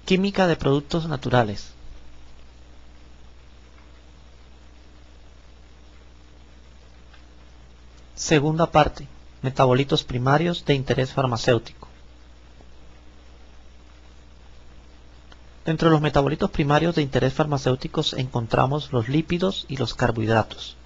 Química de productos naturales. Segunda parte. Metabolitos primarios de interés farmacéutico. Dentro de los metabolitos primarios de interés farmacéutico encontramos los lípidos y los carbohidratos.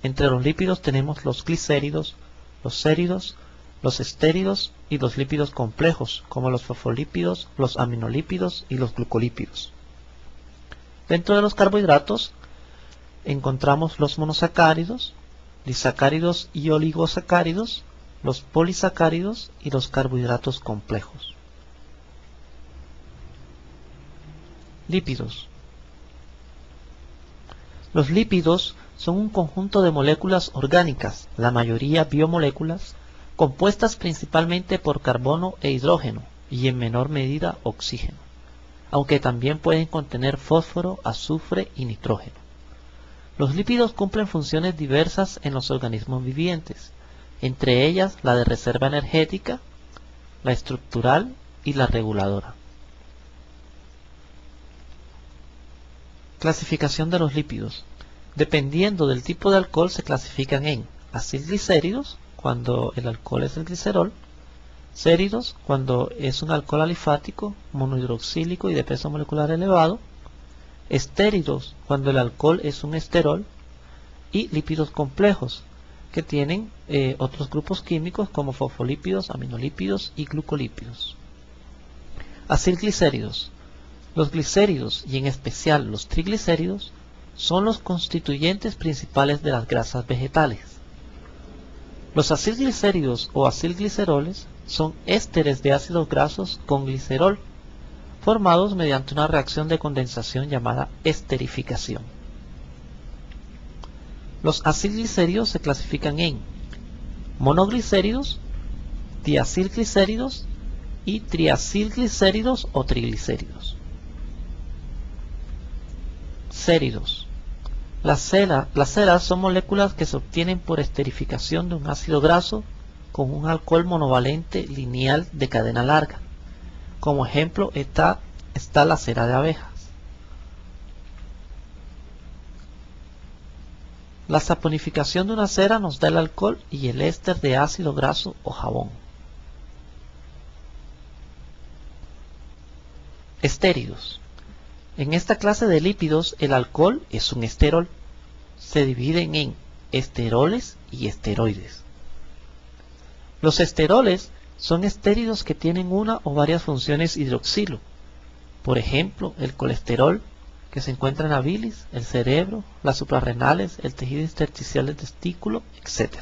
Entre los lípidos tenemos los glicéridos, los séridos, los estéridos y los lípidos complejos, como los fosfolípidos, los aminolípidos y los glucolípidos. Dentro de los carbohidratos encontramos los monosacáridos, disacáridos y oligosacáridos, los polisacáridos y los carbohidratos complejos. Lípidos. Los lípidos son un conjunto de moléculas orgánicas, la mayoría biomoléculas, compuestas principalmente por carbono e hidrógeno y en menor medida oxígeno, aunque también pueden contener fósforo, azufre y nitrógeno. Los lípidos cumplen funciones diversas en los organismos vivientes, entre ellas la de reserva energética, la estructural y la reguladora. Clasificación de los lípidos. Dependiendo del tipo de alcohol se clasifican en acilglicéridos, cuando el alcohol es el glicerol, séridos, cuando es un alcohol alifático, monohidroxílico y de peso molecular elevado, estéridos, cuando el alcohol es un esterol, y lípidos complejos, que tienen otros grupos químicos como fosfolípidos, aminolípidos y glucolípidos. Acilglicéridos. Los glicéridos, y en especial los triglicéridos, son los constituyentes principales de las grasas vegetales. Los acilglicéridos o acilgliceroles son ésteres de ácidos grasos con glicerol, formados mediante una reacción de condensación llamada esterificación. Los acilglicéridos se clasifican en monoglicéridos, diacilglicéridos y triacilglicéridos o triglicéridos. Séridos. Las ceras son moléculas que se obtienen por esterificación de un ácido graso con un alcohol monovalente lineal de cadena larga. Como ejemplo está la cera de abejas. La saponificación de una cera nos da el alcohol y el éster de ácido graso o jabón. Estéridos. En esta clase de lípidos el alcohol es un esterol. Se dividen en esteroles y esteroides. Los esteroles son estéridos que tienen una o varias funciones hidroxilo. Por ejemplo, el colesterol, que se encuentra en la bilis, el cerebro, las suprarrenales, el tejido intersticial del testículo, etc.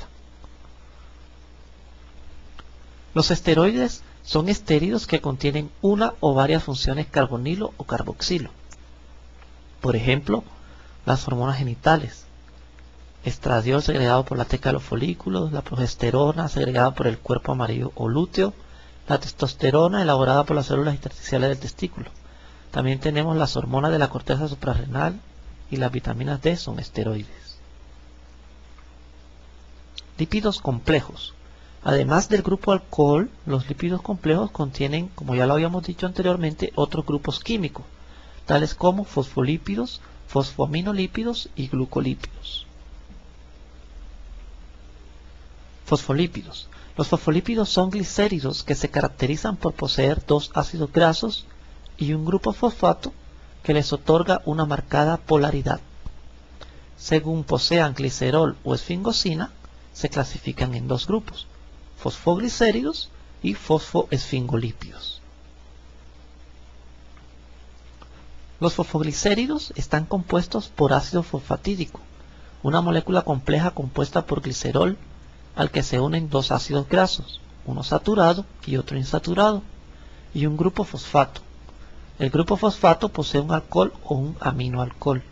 Los esteroides son estéridos que contienen una o varias funciones carbonilo o carboxilo. Por ejemplo, las hormonas genitales, estradiol segregado por la teca de los folículos, la progesterona segregada por el cuerpo amarillo o lúteo, la testosterona elaborada por las células intersticiales del testículo. También tenemos las hormonas de la corteza suprarrenal y las vitaminas D son esteroides. Lípidos complejos. Además del grupo alcohol, los lípidos complejos contienen, como ya lo habíamos dicho anteriormente, otros grupos químicos, tales como fosfolípidos, fosfoaminolípidos y glucolípidos. Fosfolípidos. Los fosfolípidos son glicéridos que se caracterizan por poseer dos ácidos grasos y un grupo fosfato que les otorga una marcada polaridad. Según posean glicerol o esfingosina, se clasifican en dos grupos, fosfoglicéridos y fosfoesfingolípidos. Los fosfoglicéridos están compuestos por ácido fosfatídico, una molécula compleja compuesta por glicerol, al que se unen dos ácidos grasos, uno saturado y otro insaturado, y un grupo fosfato. El grupo fosfato posee un alcohol o un aminoalcohol.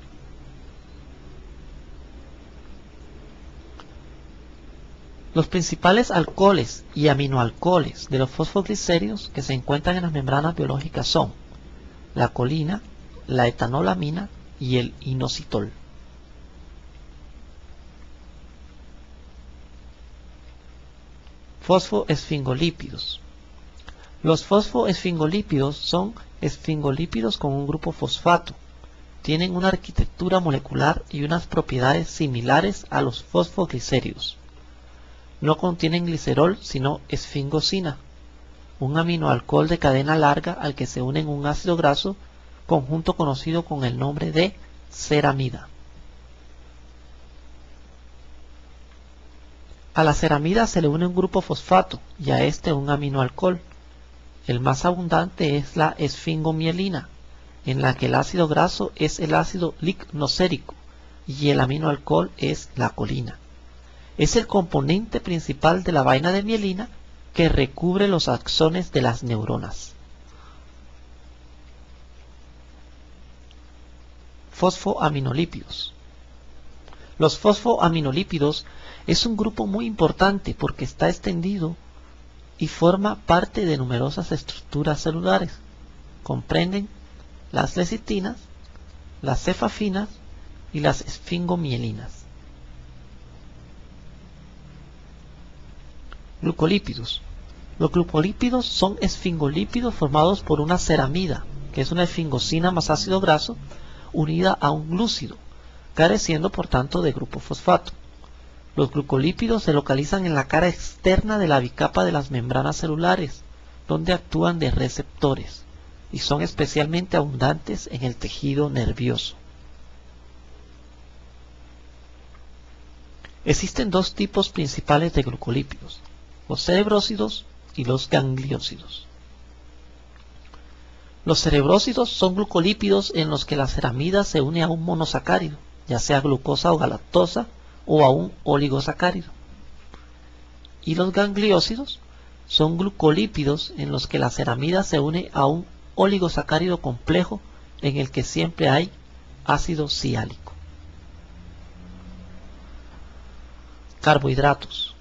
Los principales alcoholes y aminoalcoholes de los fosfoglicéridos que se encuentran en las membranas biológicas son la colina, la etanolamina y el inositol. Fosfoesfingolípidos. Los fosfoesfingolípidos son esfingolípidos con un grupo fosfato. Tienen una arquitectura molecular y unas propiedades similares a los fosfoglicéridos. No contienen glicerol sino esfingosina, un aminoalcohol de cadena larga al que se une un ácido graso, conjunto conocido con el nombre de ceramida. A la ceramida se le une un grupo fosfato y a este un aminoalcohol. El más abundante es la esfingomielina, en la que el ácido graso es el ácido lignocérico y el aminoalcohol es la colina. Es el componente principal de la vaina de mielina que recubre los axones de las neuronas. Fosfoaminolípidos. Los fosfoaminolípidos es un grupo muy importante porque está extendido y forma parte de numerosas estructuras celulares. Comprenden las lecitinas, las cefafinas y las esfingomielinas. Glucolípidos. Los glucolípidos son esfingolípidos formados por una ceramida, que es una esfingosina más ácido graso, unida a un glúcido, careciendo por tanto de grupo fosfato. Los glucolípidos se localizan en la cara externa de la bicapa de las membranas celulares, donde actúan de receptores, y son especialmente abundantes en el tejido nervioso. Existen dos tipos principales de glucolípidos, los cerebrósidos y los gangliósidos. Los cerebrósidos son glucolípidos en los que la ceramida se une a un monosacárido, ya sea glucosa o galactosa, o a un oligosacárido. Y los gangliósidos son glucolípidos en los que la ceramida se une a un oligosacárido complejo en el que siempre hay ácido siálico. Carbohidratos.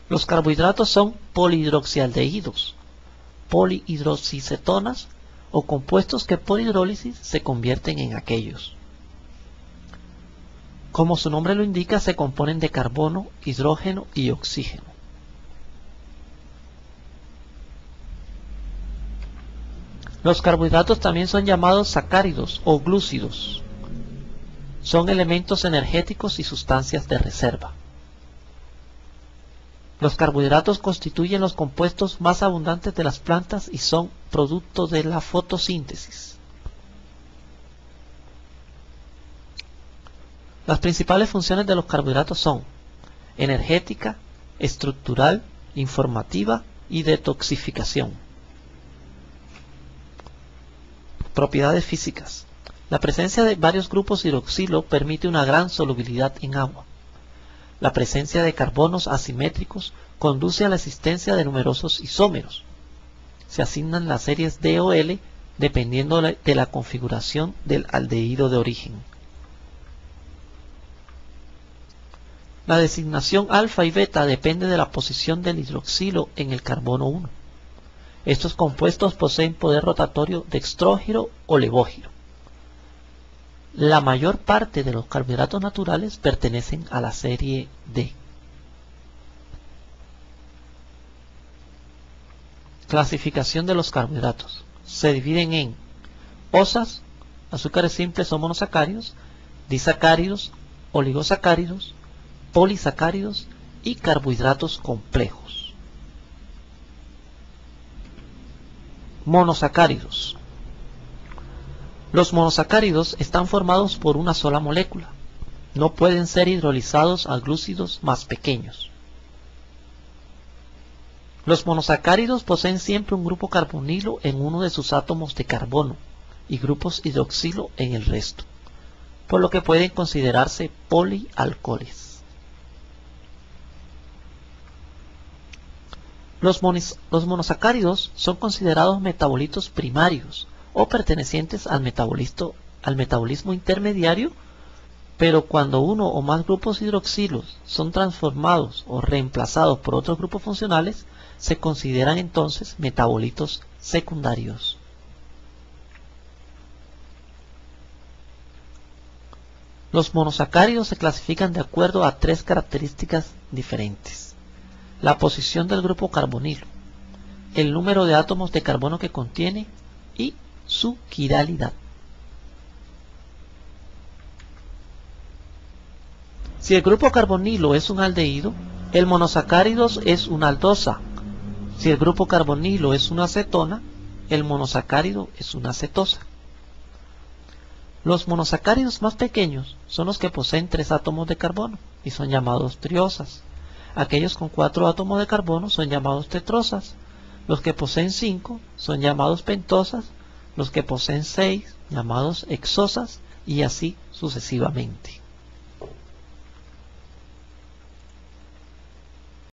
Los carbohidratos son polihidroxialdehídos, polihidroxicetonas o compuestos que por hidrólisis se convierten en aquellos. Como su nombre lo indica, se componen de carbono, hidrógeno y oxígeno. Los carbohidratos también son llamados sacáridos o glúcidos. Son elementos energéticos y sustancias de reserva. Los carbohidratos constituyen los compuestos más abundantes de las plantas y son producto de la fotosíntesis. Las principales funciones de los carbohidratos son energética, estructural, informativa y detoxificación. Propiedades físicas. La presencia de varios grupos hidroxilo permite una gran solubilidad en agua. La presencia de carbonos asimétricos conduce a la existencia de numerosos isómeros. Se asignan las series D o L dependiendo de la configuración del aldehído de origen. La designación alfa y beta depende de la posición del hidroxilo en el carbono 1. Estos compuestos poseen poder rotatorio dextrógiro o levógiro. La mayor parte de los carbohidratos naturales pertenecen a la serie D. Clasificación de los carbohidratos. Se dividen en OSAs, azúcares simples o monosacáridos, disacáridos, oligosacáridos, polisacáridos y carbohidratos complejos. Monosacáridos. Los monosacáridos están formados por una sola molécula. No pueden ser hidrolizados a glúcidos más pequeños. Los monosacáridos poseen siempre un grupo carbonilo en uno de sus átomos de carbono y grupos hidroxilo en el resto, por lo que pueden considerarse polialcoholes. Los monosacáridos son considerados metabolitos primarios o pertenecientes al metabolismo intermediario, pero cuando uno o más grupos hidroxilos son transformados o reemplazados por otros grupos funcionales, se consideran entonces metabolitos secundarios. Los monosacáridos se clasifican de acuerdo a tres características diferentes. La posición del grupo carbonilo, el número de átomos de carbono que contiene y su quiralidad. Si el grupo carbonilo es un aldehído, el monosacáridos es una aldosa. Si el grupo carbonilo es una acetona, el monosacárido es una acetosa. Los monosacáridos más pequeños son los que poseen 3 átomos de carbono y son llamados triosas. Aquellos con 4 átomos de carbono son llamados tetrosas. Los que poseen 5 son llamados pentosas. Los que poseen 6 llamados hexosas y así sucesivamente.